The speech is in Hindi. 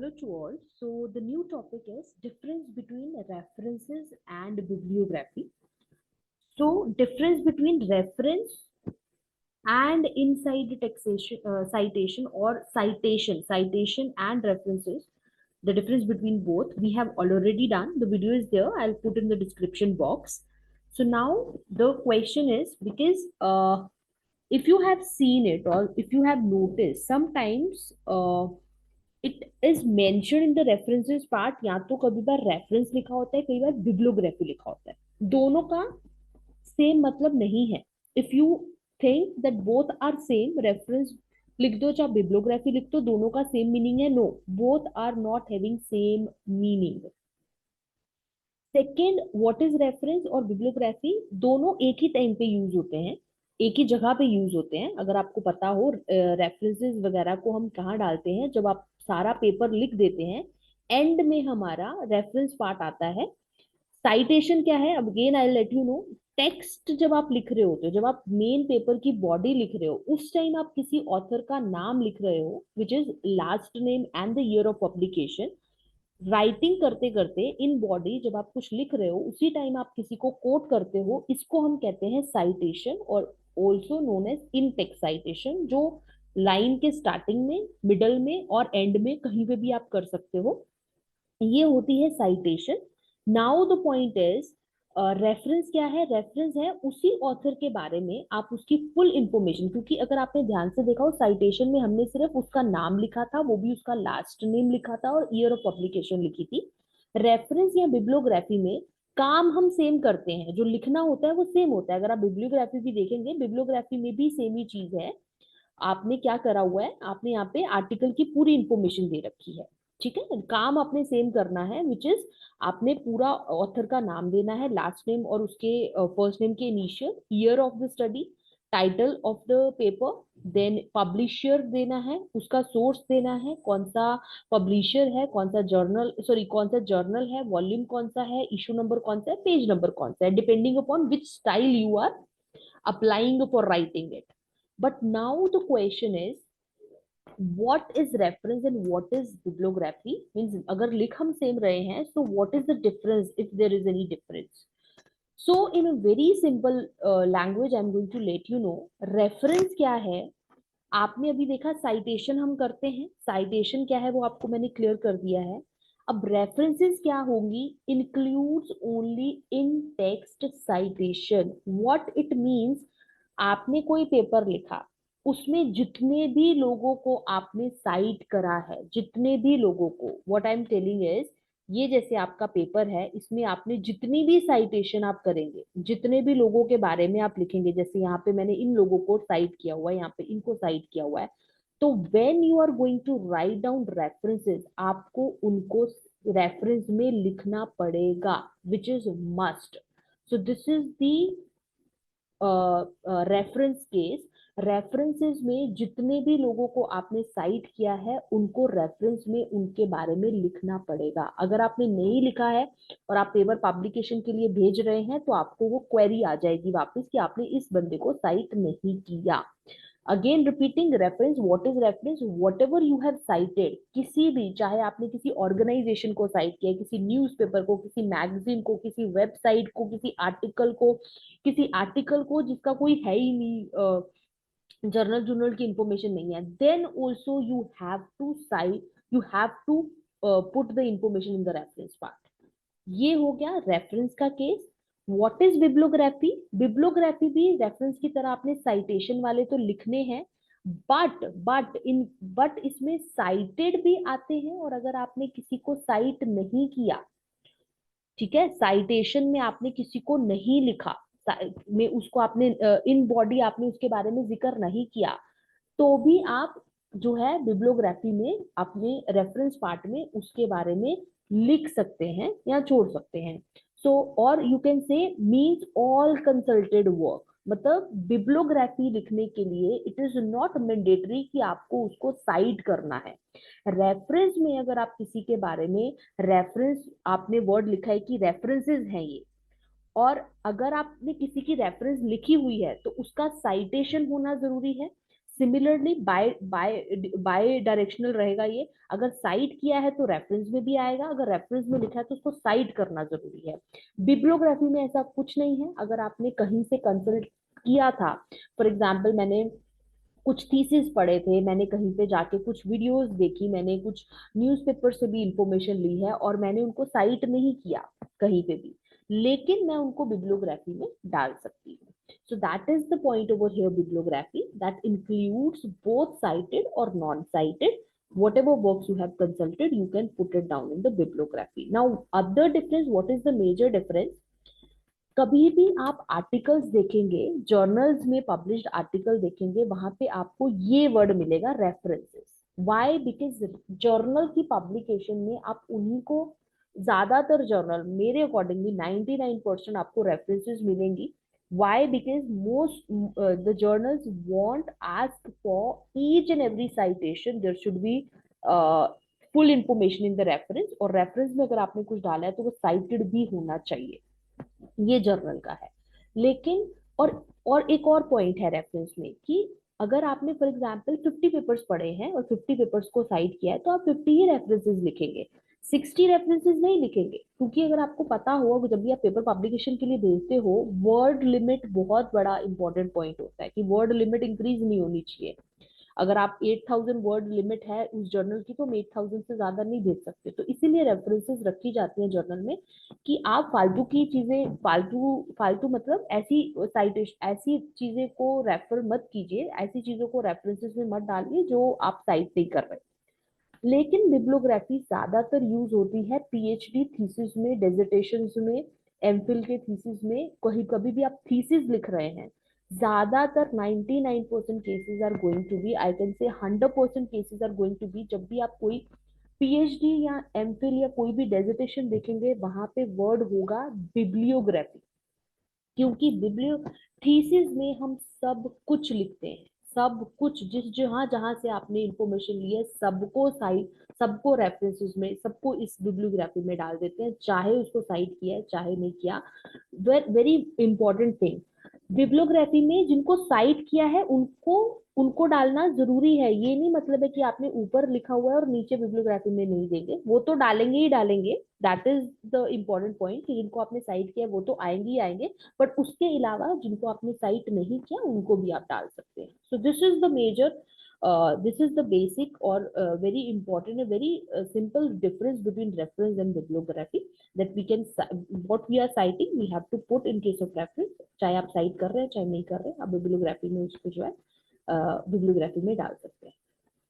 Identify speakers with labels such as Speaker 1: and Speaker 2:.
Speaker 1: Hello to all. So the new topic is difference between references and bibliography. So difference between reference and inside taxation, citation or citation and references. The difference between both we have already done. The video is there. I'll put in the description box. So now the question is because if you have seen it or if you have noticed sometimes it is mentioned in the references part या तो कभी बार रेफरेंस लिखा होता है कई बार बिब्लियोग्राफी लिखा होता है दोनों का सेम मतलब नहीं है if you think that both are same reference लिख दो चाहे बिब्लियोग्राफी लिख दो दोनों का सेम मीनिंग है no both are not having same meaning second what is reference और बिब्लियोग्राफी दोनों एक ही टाइम पे यूज होते हैं एक ही जगह पे यूज होते हैं अगर आपको पता हो रेफरेंसेस वगैरह को हम कहाँ डालते हैं जब आप सारा पेपर लिख देते हैं एंड में हमारा रेफरेंस पार्ट आता है साइटेशन क्या है अब again I let you know text जब आप लिख रहे होते हो जब आप मेन पेपर की बॉडी लिख रहे हो उस टाइम आप किसी ऑथर का नाम लिख रहे हो which is last name and the year of publication writing करते करते इन बॉडी जब आप कुछ लिख रहे हो उसी टाइम आप किसी को कोट करते हो इसको हम कहते हैं साइटेशन और also known as in text citation जो लाइन के स्टार्टिंग में मिडल में और एंड में कहीं पे भी आप कर सकते हो ये होती है citation now the point is reference क्या है रेफरेंस है उसी ऑथर के बारे में आप उसकी फुल इंफॉर्मेशन क्योंकि अगर आपने ध्यान से देखा हो साइटेशन में हमने सिर्फ उसका नाम लिखा था वो भी उसका लास्ट नेम लिखा था और ईयर ऑफ पब्लिकेशन लिखी थी रेफरेंस या बिब्लियोग्राफी में काम हम सेम करते हैं जो लिखना होता है वो सेम होता है अगर आप बिब्लियोग्राफी भी देखेंगे बिब्लियोग्राफी में भी सेम ही चीज है आपने क्या करा हुआ है आपने यहाँ पे आर्टिकल की पूरी इंफॉर्मेशन दे रखी है ठीक है काम आपने सेम करना है विच इज आपने पूरा ऑथर का नाम देना है लास्ट नेम और उसके फर्स्ट नेम के initial year of the study title of the paper then publisher देना है उसका सोर्स देना है कौन सा पब्लिशर है कौन सा जर्नल सॉरी कौन सा जर्नल है वॉल्यूम कौन सा है इशू नंबर कौन सा है पेज नंबर कौन सा है depending upon which style you are applying for writing it but now the question is what is reference and what is bibliography means अगर लिख हम सेम रहे हैं so what is the difference if there is any difference so in a very simple language I'm going to let you know reference क्या है आपने अभी देखा साइटेशन हम करते हैं साइटेशन क्या है वो आपको मैंने क्लियर कर दिया है अब रेफरेंसेस क्या होंगी includes only in text citation what it means आपने कोई पेपर लिखा उसमें जितने भी लोगों को आपने साइट करा है जितने भी लोगों को what I am telling is ये जैसे आपका पेपर है इसमें आपने जितनी भी साइटेशन आप करेंगे जितने भी लोगों के बारे में आप लिखेंगे जैसे यहाँ पे मैंने इन लोगों को साइट किया हुआ है यहाँ पे इनको साइट किया हुआ है तो when you are going to write down references आपको उनको रेफरेंस में लिखना पड़ेगा which is must so this is the reference case references में जितने भी लोगों को आपने साइट किया है उनको रेफरेंस में उनके बारे में लिखना पड़ेगा अगर आपने नहीं लिखा है और आप पेपर पब्लिकेशन के लिए भेज रहे हैं तो आपको वो क्वेरी आ जाएगी वापस कि आपने इस बंदे को साइट नहीं किया again repeating reference what is reference whatever you have cited किसी भी चाहे आपने किसी ऑर्गेनाइजेशन को साइट किया किसी न्यूज़पेपर को किसी मैगजीन को किसी वेबसाइट को किसी आर्टिकल को जिसका कोई है ही नहीं जर्नल जर्नल की इंफॉर्मेशन नहीं है then also you have to put the information in the reference part ये हो गया रेफरेंस का case what is bibliography bibliography भी रेफरेंस की तरह आपने साइटेशन वाले तो लिखने हैं बट इसमें साइटेड भी आते हैं और अगर आपने किसी को साइट नहीं किया ठीक है साइटेशन में आपने किसी को नहीं लिखा में उसको आपने इन बॉडी आपने उसके बारे में जिक्र नहीं किया तो भी आप जो है बिब्लियोग्राफी में अपने रेफरेंस पार्ट में उसके बारे में लिख सकते हैं या छोड़ सकते हैं सो और you can say means all consulted work मतलब बिब्लियोग्राफी लिखने के लिए इट इज नॉट मैंडेटरी कि आपको उसको साइट करना है रेफरेंस में अगर आप किसी के बारे में रेफरेंस आपने वर्ड लिखा है कि रेफरेंसेस हैं ये और अगर आपने किसी की रेफरेंस लिखी हुई है तो उसका साइटेशन होना जरूरी है similarly bi bi bidirectional रहेगा ये, अगर साइट किया है तो रेफरेंस में भी आएगा, अगर रेफरेंस में लिखा है तो उसको साइट करना जरूरी है। बिब्लियोग्राफी में ऐसा कुछ नहीं है, अगर आपने कहीं से कंसल्ट किया था, फॉर एग्जाम्पल मैंने कुछ थीसिस पढ़े थे, मैंने कहीं पे जाके कुछ वीडियोस देखी, मैंने कुछ न्यूज़पेपर से भी इंफॉर्मेशन ली है और मैंने उनको साइट नहीं किया कहीं पे भी, लेकिन मैं उनको बिब्लियोग्राफी में डाल सकती हूँ। So that is the point over here, bibliography that includes both cited or non-cited. Whatever works you have consulted, you can put it down in the bibliography. Now, other difference, what is the major difference? कभी भी आप आर्टिकल्स देखेंगे, जर्नल्स में पब्लिश्ड आर्टिकल देखेंगे, वहां पे आपको ये वर्ड मिलेगा, रेफरेंसेस। व्हाई? बिकॉज जर्नल की पब्लिकेशन में आप उन्हीं को, ज्यादातर जर्नल मेरे अकॉर्डिंगली 99% आपको रेफरेंसेस मिलेंगी। Why? Because most the journals want ask for each and every citation there should be full information in the reference, और रेफरेंस में अगर आपने कुछ डाला है तो वो साइटेड भी होना चाहिए, ये जर्नल का है। लेकिन और एक और पॉइंट है रेफरेंस में कि अगर आपने फॉर एग्जांपल 50 पेपर्स पढ़े हैं और 50 पेपर्स को साइट किया है तो आप 50 ही रेफरेंसेस लिखेंगे, 60 रेफरेंसेस नहीं लिखेंगे, क्योंकि अगर आपको पता हो जब भी आप पेपर पब्लिकेशन के लिए भेजते हो, वर्ड लिमिट बहुत बड़ा इंपॉर्टेंट पॉइंट होता है कि वर्ड लिमिट इंक्रीज नहीं होनी चाहिए। अगर आप 8000 वर्ड लिमिट है उस जर्नल की तो हम 8000 से ज्यादा नहीं भेज सकते, तो इसीलिए रेफरेंसेस रखी जाती हैं जर्नल में कि आप फालतू की चीजें, फालतू फालतू मतलब ऐसी साइटेशन, ऐसी चीजें को रेफर मत कीजिए, ऐसी चीजों को रेफरेंसेस में मत डालिए जो आप साइट नहीं कर रहे। लेकिन बिब्लियोग्राफी ज्यादातर यूज होती है पीएचडी थीसिस में, डिसर्टेशंस में, एमफिल के थीसिस में, कहीं कभी भी आप थीसिस लिख रहे हैं, ज्यादातर 99% cases are going to be, I can say 100% cases are going to be, जब भी आप कोई पीएचडी या एमफिल या कोई भी डेजिटेशन देखेंगे वहां पे वर्ड होगा बिब्लियोग्राफी। क्योंकि बिब्लियो थीसिस में हम सब कुछ लिखते हैं, सब कुछ, जिस जहां जहां से आपने इंफॉर्मेशन ली है सबको साइट, सबको रेफरेंसेस में, सबको इस बिब्लियोग्राफी में डाल देते हैं, चाहे उसको साइट किया है चाहे नहीं किया। वेरी इंपॉर्टेंट थिंग, बिब्लियोग्राफी में जिनको साइट किया है उनको उनको डालना जरूरी है, ये नहीं मतलब है कि आपने ऊपर लिखा हुआ है और नीचे बिब्लियोग्राफी में नहीं देंगे, वो तो डालेंगे ही डालेंगे, that is the important point कि जिनको आपने साइट किया है वो तो आएंगे ही आएंगे, बट उसके अलावा जिनको आपने साइट नहीं किया उनको भी आप डाल सकते हैं। So this is the major, this is the basic or very important, a very simple difference between reference and bibliography, that we can, what we are citing we have to put in case of reference, चाहे आप साइट कर रहे हैं चाहे नहीं कर रहे हैं, आप बिब्लियोग्राफी में उसको जो है बिब्लियोग्राफी में डाल सकते हैं।